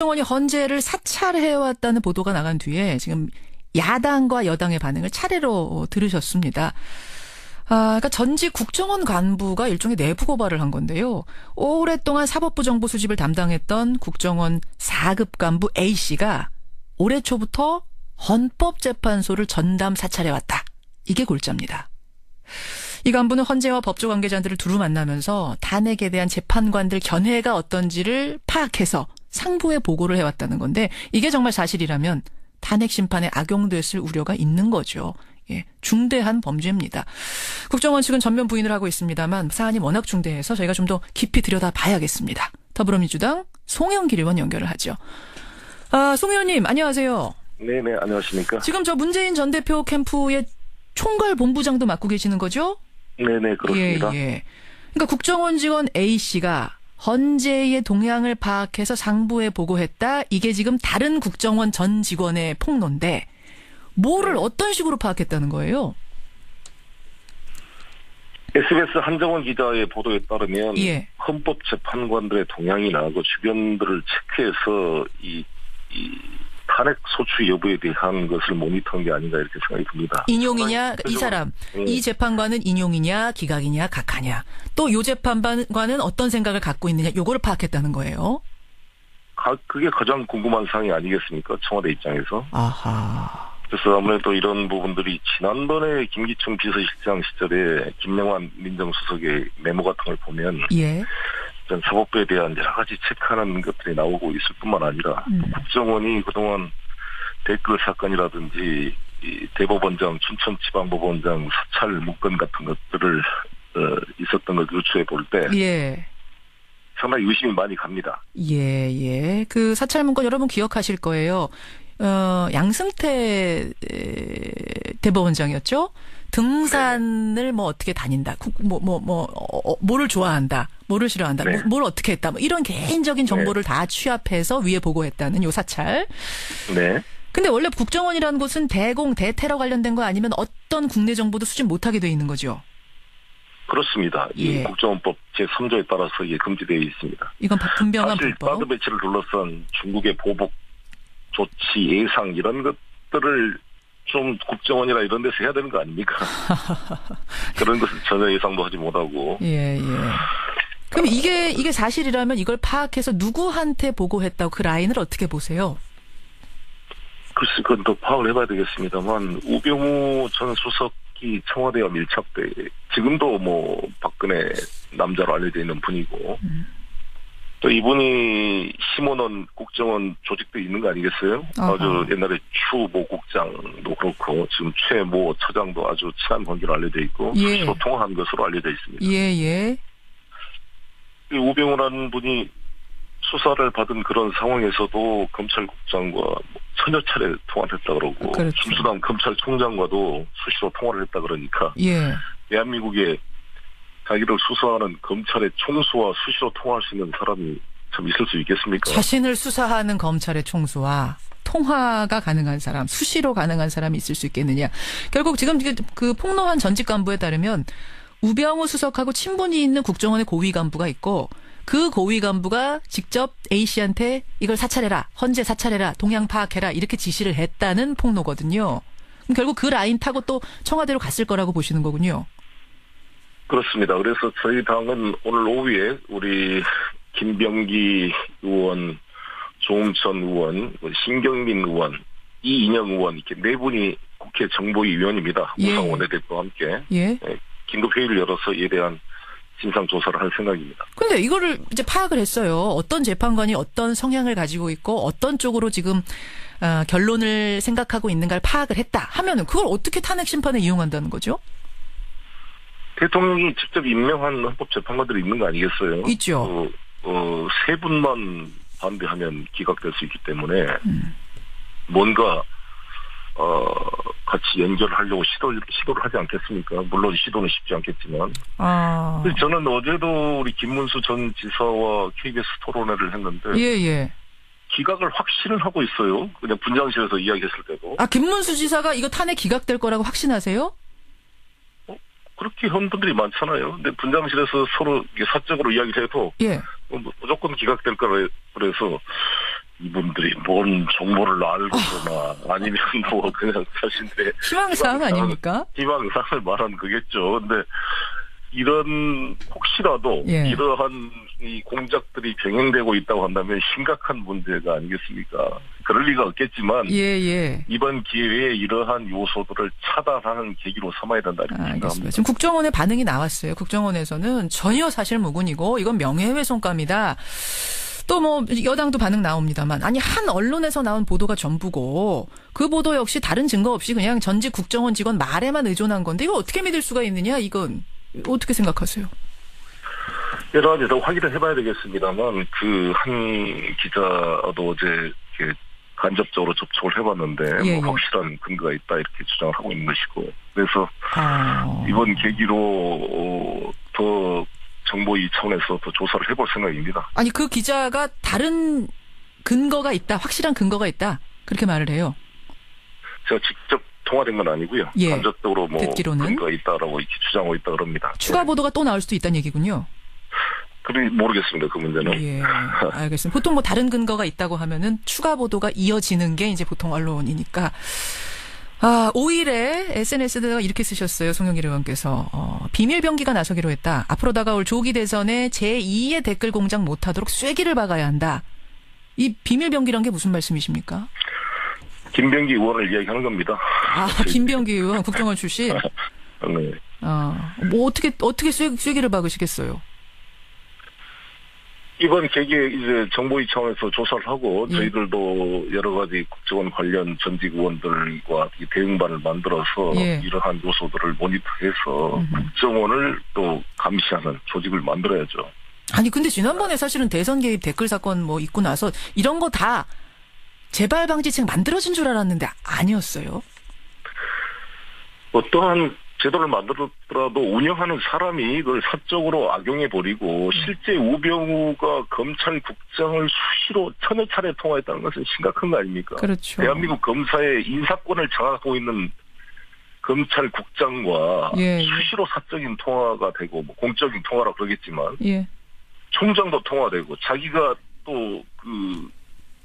국정원이 헌재를 사찰해왔다는 보도가 나간 뒤에 지금 야당과 여당의 반응을 차례로 들으셨습니다. 그러니까 전직 국정원 간부가 일종의 내부 고발을 한 건데요. 오랫동안 사법부 정보 수집을 담당했던 국정원 4급 간부 A씨가 올해 초부터 헌법재판소를 전담 사찰해왔다. 이게 골자입니다. 이 간부는 헌재와 법조 관계자들을 두루 만나면서 탄핵에 대한 재판관들 견해가 어떤지를 파악해서 상부에 보고를 해왔다는 건데, 이게 정말 사실이라면 탄핵 심판에 악용됐을 우려가 있는 거죠. 예, 중대한 범죄입니다. 국정원 측은 전면 부인을 하고 있습니다만 사안이 워낙 중대해서 저희가 좀 더 깊이 들여다봐야겠습니다. 더불어민주당 송영길 의원 연결을 하죠. 송 의원님 안녕하세요. 네네, 안녕하십니까. 지금 저 문재인 전 대표 캠프의 총괄 본부장도 맡고 계시는 거죠? 네네, 그렇습니다. 예. 그러니까 국정원 직원 A씨가 헌재의 동향을 파악해서 상부에 보고했다. 이게 지금 다른 국정원 전 직원의 폭로인데 뭐를 어떤 식으로 파악했다는 거예요? SBS 한정원 기자의 보도에 따르면 예. 헌법재판관들의 동향이나 그 주변들을 체크해서 이 탄핵 소추 여부에 대한 것을 모니터한 게 아닌가 이렇게 생각이 듭니다. 인용이냐, 이 사람, 이 재판관은 인용이냐, 기각이냐, 각하냐. 또 요 재판관은 어떤 생각을 갖고 있느냐, 요거를 파악했다는 거예요. 그게 가장 궁금한 사항이 아니겠습니까? 청와대 입장에서. 아하. 그래서 아무래도 이런 부분들이 지난번에 김기춘 비서실장 시절에 김명환 민정수석의 메모 같은 걸 보면 예. 사법부에 대한 여러 가지 체크하는 것들이 나오고 있을 뿐만 아니라 국정원이 그동안 댓글 사건이라든지 이 대법원장, 춘천지방법원장 사찰 문건 같은 것들을 있었던 걸 유추해 볼 때 예. 상당히 의심이 많이 갑니다. 예. 그 사찰 문건 여러분 기억하실 거예요. 양승태 대법원장이었죠? 등산을 뭐 어떻게 다닌다. 뭐를 좋아한다. 뭐를 싫어한다. 네. 뭘 어떻게 했다. 뭐 이런 개인적인 정보를 다 취합해서 위에 보고했다는 요 사찰. 네. 근데 원래 국정원이라는 곳은 대공, 대테러 관련된 거 아니면 어떤 국내 정보도 수집 못하게 돼 있는 거죠? 그렇습니다. 예. 이 국정원법 제3조에 따라서 이게 금지되어 있습니다. 이건 분명한 사실 불법. 사드 배치를 둘러싼 중국의 보복 조치, 예상 이런 것들을 좀 국정원이나 이런 데서 해야 되는 거 아닙니까? 그런 것을 전혀 예상도 하지 못하고. 예. 그럼 이게 사실이라면 이걸 파악해서 누구한테 보고했다고 그 라인을 어떻게 보세요? 글쎄, 그건 더 파악을 해봐야 되겠습니다만, 우병우 전 수석이 청와대와 밀착돼, 지금도 뭐, 박근혜 남자로 알려져 있는 분이고, 또 이분이 심어놓은 국정원 조직도 있는 거 아니겠어요? 어허. 아주 옛날에 추모 국장도 그렇고, 지금 최모 처장도 아주 친한 관계로 알려져 있고, 예. 수시로 통화한 것으로 알려져 있습니다. 예. 이 우병우라는 분이 수사를 받은 그런 상황에서도 검찰국장과 천여 차례 통화를 했다 그러고, 그렇죠. 김수남 검찰총장과도 수시로 통화를 했다 그러니까, 예. 대한민국에 자기를 수사하는 검찰의 총수와 수시로 통화할 수 있는 사람이 참 있을 수 있겠습니까? 자신을 수사하는 검찰의 총수와 통화가 가능한 사람, 수시로 가능한 사람이 있을 수 있겠느냐. 결국 지금 그 폭로한 전직 간부에 따르면 우병우 수석하고 친분이 있는 국정원의 고위 간부가 있고 그 고위 간부가 직접 A씨한테 이걸 사찰해라, 헌재 사찰해라, 동향 파악해라 이렇게 지시를 했다는 폭로거든요. 그럼 결국 그 라인 타고 또 청와대로 갔을 거라고 보시는 거군요. 그렇습니다. 그래서 저희 당은 오늘 오후에 우리 김병기 의원, 조홍천 의원, 신경민 의원, 이인영 의원 이렇게 네 분이 국회 정보위원입니다. 예. 우상 원내대표와 함께 예. 긴급 회의를 열어서 이에 대한 진상 조사를 할 생각입니다. 근데 이거를 이제 파악을 했어요. 어떤 재판관이 어떤 성향을 가지고 있고 어떤 쪽으로 지금 결론을 생각하고 있는가를 파악을 했다 하면은 그걸 어떻게 탄핵 심판에 이용한다는 거죠? 대통령이 직접 임명한 헌법재판관들이 있는 거 아니겠어요? 있죠. 세 분만 반대하면 기각될 수 있기 때문에 뭔가 같이 연결하려고 시도를 하지 않겠습니까? 물론 시도는 쉽지 않겠지만. 그래서 저는 어제도 우리 김문수 전 지사와 KBS 토론회를 했는데 예. 기각을 확신을 하고 있어요. 그냥 분장실에서 이야기했을 때도. 김문수 지사가 이거 탄핵 기각될 거라고 확신하세요? 그렇게 한 분들이 많잖아요. 근데 분장실에서 서로 사적으로 이야기를 해도 예. 무조건 기각될 거라 그래서 이분들이 뭔 정보를 알고나 아니면 뭐 그냥 자신들의 희망사항 아닙니까? 희망사항을 말한 거겠죠. 근데 이런 혹시라도 예. 이러한 이 공작들이 병행되고 있다고 한다면 심각한 문제가 아니겠습니까? 그럴 리가 없겠지만 예. 이번 기회에 이러한 요소들을 차단하는 계기로 삼아야 된다 이렇게 알겠습니다. 생각합니다. 지금 국정원의 반응이 나왔어요. 국정원에서는 전혀 사실 무근이고 이건 명예훼손감이다. 또 뭐 여당도 반응 나옵니다만 아니 한 언론에서 나온 보도가 전부고 그 보도 역시 다른 증거 없이 그냥 전직 국정원 직원 말에만 의존한 건데 이거 어떻게 믿을 수가 있느냐 이건 어떻게 생각하세요? 여러 가지 더 확인을 해봐야 되겠습니다만 그 한 기자도 어제 이렇게 간접적으로 접촉을 해봤는데 예. 뭐 확실한 근거가 있다 이렇게 주장을 하고 있는 것이고 그래서 이번 계기로 더 정보위 차원에서 더 조사를 해볼 생각입니다. 아니 그 기자가 다른 근거가 있다, 확실한 근거가 있다 그렇게 말을 해요. 제가 직접 통화된 건 아니고요. 예. 간접적으로 뭐 듣기로는. 근거가 있다라고 이렇게 주장하고 있다 그럽니다. 추가 보도가 또 나올 수도 있다는 얘기군요. 그래 모르겠습니다. 그 문제는. 예, 알겠습니다. 보통 뭐 다른 근거가 있다고 하면은 추가 보도가 이어지는 게 이제 보통 언론이니까. 5일에 SNS에다가 이렇게 쓰셨어요. 송영길 의원께서. 비밀병기가 나서기로 했다. 앞으로 다가올 조기 대선에 제2의 댓글 공작 못하도록 쐐기를 박아야 한다. 이 비밀병기란 게 무슨 말씀이십니까? 김병기 의원을 이야기하는 겁니다. 김병기 의원 국정원 출신. 네. 뭐 어떻게 쐐기를 박으시겠어요? 이번 계기에 이제 정보위 차원에서 조사를 하고 저희들도 여러 가지 국정원 관련 전직 의원들과 대응반을 만들어서 이러한 요소들을 모니터해서 국정원을 또 감시하는 조직을 만들어야죠. 아니 근데 지난번에 사실은 대선 개입 댓글 사건 뭐 있고 나서 이런 거 다 재발 방지책 만들어진 줄 알았는데 아니었어요? 어떠한 제도를 만들었더라도 운영하는 사람이 이걸 사적으로 악용해버리고 실제 우병우가 검찰국장을 수시로 천여 차례 통화했다는 것은 심각한 거 아닙니까? 그렇죠. 대한민국 검사의 인사권을 장악하고 있는 검찰국장과 수시로 사적인 통화가 되고 뭐 공적인 통화라 그러겠지만 총장도 통화되고 자기가 또 그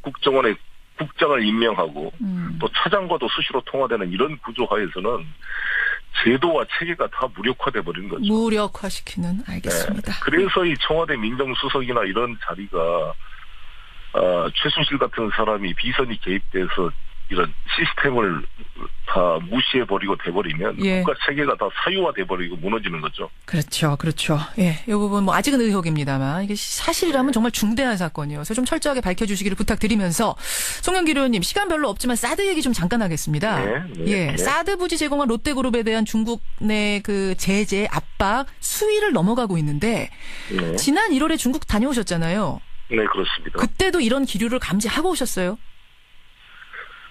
국정원의 국장을 임명하고 또 차장과도 수시로 통화되는 이런 구조하에서는 제도와 체계가 다 무력화돼 버린 거죠. 무력화시키는 알겠습니다. 네. 그래서 이 청와대 민정수석이나 이런 자리가 최순실 같은 사람이 비선이 개입돼서 이런 시스템을 다 무시해버리고 돼버리면 국가 체계가 다 사유화돼버리고 무너지는 거죠. 그렇죠. 이 부분 뭐 아직은 의혹입니다만 이게 사실이라면 정말 중대한 사건이어서 좀 철저하게 밝혀주시기를 부탁드리면서 송영길 의원님 시간 별로 없지만 사드 얘기 좀 잠깐 하겠습니다. 사드 부지 제공한 롯데그룹에 대한 중국 내 그 제재 압박 수위를 넘어가고 있는데 지난 1월에 중국 다녀오셨잖아요. 네, 그렇습니다. 그때도 이런 기류를 감지하고 오셨어요?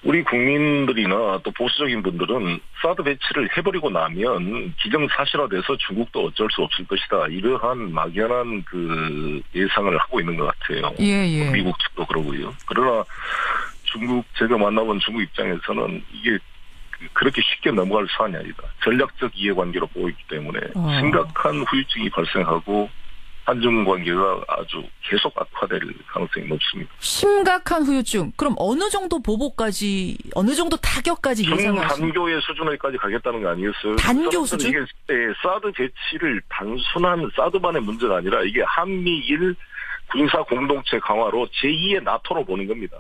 우리 국민들이나 또 보수적인 분들은 사드 배치를 해버리고 나면 기정사실화돼서 중국도 어쩔 수 없을 것이다. 이러한 막연한 그 예상을 하고 있는 것 같아요. 미국 측도 그러고요. 그러나 제가 만나본 중국 입장에서는 이게 그렇게 쉽게 넘어갈 사안이 아니다. 전략적 이해관계로 보고 있기 때문에 심각한 후유증이 발생하고 한중 관계가 아주 계속 악화될 가능성이 높습니다. 심각한 후유증. 그럼 어느 정도 보복까지, 어느 정도 타격까지 예상하시나요? 단교의 수준에까지 가겠다는 거 아니겠어요? 단교 수준? 이게 사드 배치를 단순한 사드만의 문제가 아니라 이게 한미일 군사 공동체 강화로 제2의 나토로 보는 겁니다.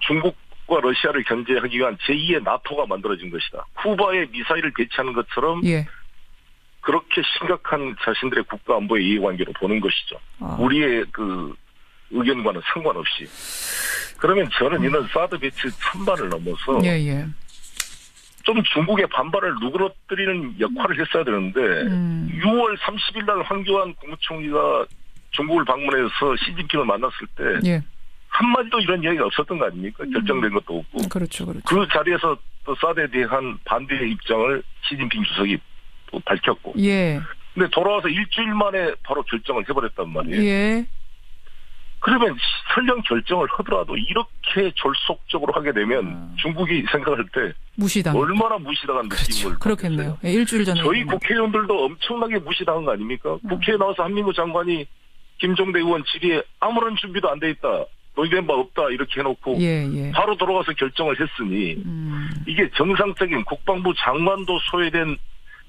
중국과 러시아를 견제하기 위한 제2의 나토가 만들어진 것이다. 쿠바에 미사일을 배치하는 것처럼 그렇게 심각한 자신들의 국가 안보의 이해관계로 보는 것이죠. 우리의 그 의견과는 상관없이. 그러면 저는 이런 사드 배치 찬반을 넘어서 좀 중국의 반발을 누그러뜨리는 역할을 했어야 되는데 6월 30일 날 황교안 국무총리가 중국을 방문해서 시진핑을 만났을 때 한마디도 이런 이야기가 없었던 거 아닙니까? 결정된 것도 없고. 그렇죠. 그 자리에서 또 사드에 대한 반대의 입장을 시진핑 주석이 또 밝혔고. 근데 돌아와서 일주일 만에 바로 결정을 해버렸단 말이에요. 그러면 설령 결정을 하더라도 이렇게 졸속적으로 하게 되면 중국이 생각할 때 얼마나 무시당한 느낌을. 그렇겠네요. 일주일 전에. 저희 국회의원들도 엄청나게 무시당한 거 아닙니까? 국회에 나와서 한민구 장관이 김종대 의원 질의에 아무런 준비도 안 돼 있다. 논의된 바 없다 이렇게 해놓고 예. 바로 돌아가서 결정을 했으니 이게 정상적인 국방부 장관도 소외된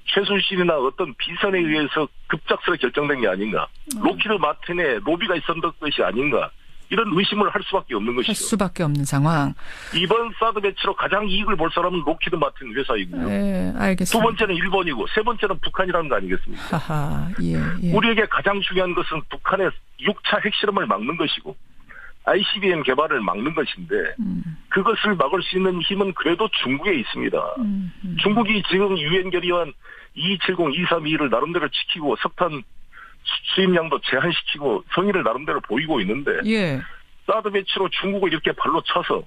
최순실이나 어떤 비선에 의해서 급작스레 결정된 게 아닌가. 록히드 마틴의 로비가 있었던 것이 아닌가. 이런 의심을 할 수밖에 없는 것이죠. 할 수밖에 없는 상황. 이번 사드 배치로 가장 이익을 볼 사람은 록히드 마틴 회사이고요. 네, 알겠습니다. 두 번째는 일본이고 세 번째는 북한이라는 거 아니겠습니까? 하하, 예. 우리에게 가장 중요한 것은 북한의 6차 핵실험을 막는 것이고 ICBM 개발을 막는 것인데 그것을 막을 수 있는 힘은 그래도 중국에 있습니다. 중국이 지금 유엔 결의안 2270, 232를 나름대로 지키고 석탄 수입량도 제한시키고 성의를 나름대로 보이고 있는데 예. 사드 배치로 중국을 이렇게 발로 쳐서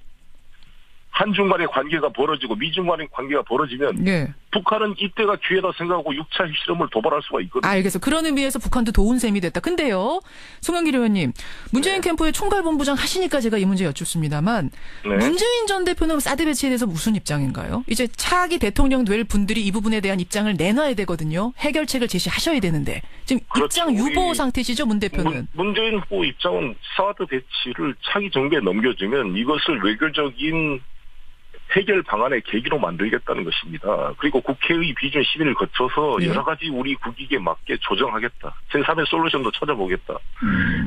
한중 간의 관계가 벌어지고 미중 간의 관계가 벌어지면 예. 북한은 이때가 기회다 생각하고 6차 핵실험을 도발할 수가 있거든요. 알겠어. 그런 의미에서 북한도 도운 셈이 됐다. 근데요. 송영길 의원님. 문재인 캠프의 총괄본부장 하시니까 제가 이 문제 여쭙습니다만 네. 문재인 전 대표는 사드 배치에 대해서 무슨 입장인가요? 이제 차기 대통령 될 분들이 이 부분에 대한 입장을 내놔야 되거든요. 해결책을 제시하셔야 되는데. 지금 그렇죠. 입장 유보 상태시죠, 문 대표는. 문재인 후보 입장은 사드 배치를 차기 정부에 넘겨주면 이것을 외교적인 해결 방안의 계기로 만들겠다는 것입니다. 그리고 국회의 비준 심의를 거쳐서 예. 여러 가지 우리 국익에 맞게 조정하겠다. 제3의 솔루션도 찾아보겠다.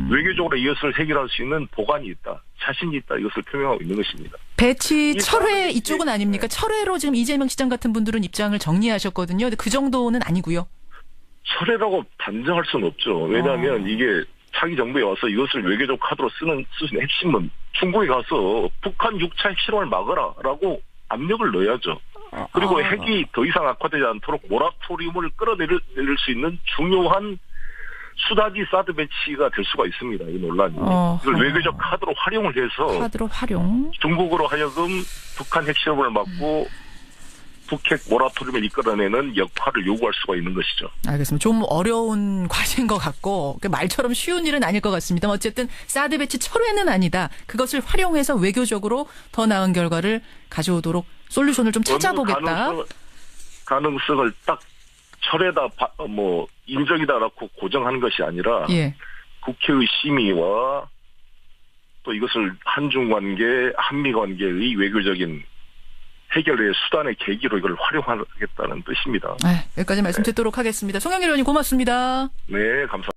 외교적으로 이것을 해결할 수 있는 보관이 있다. 자신이 있다. 이것을 표명하고 있는 것입니다. 배치 철회 이쪽은 아닙니까? 철회로 지금 이재명 시장 같은 분들은 입장을 정리하셨거든요. 근데 그 정도는 아니고요. 철회라고 단정할 수는 없죠. 왜냐하면 이게 차기 정부에 와서 이것을 외교적 카드로 쓰는 핵심은 중국에 가서 북한 6차 핵실험을 막아라라고 압력을 넣어야죠. 그리고 핵이 더 이상 악화되지 않도록 모라토리움을 끌어내릴 수 있는 중요한 수단이 사드 배치가 될 수가 있습니다. 이 논란이. 이걸 외교적 카드로 활용을 해서 카드로 활용. 중국으로 하여금 북한 핵실험을 막고 북핵 모라토리움을 이끌어내는 역할을 요구할 수가 있는 것이죠. 알겠습니다. 좀 어려운 과제인 것 같고 말처럼 쉬운 일은 아닐 것 같습니다. 어쨌든 사드 배치 철회는 아니다. 그것을 활용해서 외교적으로 더 나은 결과를 가져오도록 솔루션을 좀 찾아보겠다. 가능성을 딱 철회다 인정이다라고 고정하는 것이 아니라 예. 국회의 심의와 또 이것을 한중 관계, 한미 관계의 외교적인 해결의 수단의 계기로 이걸 활용하겠다는 뜻입니다. 여기까지 말씀 듣도록 하겠습니다. 송영길 의원님 고맙습니다. 네, 감사합니다.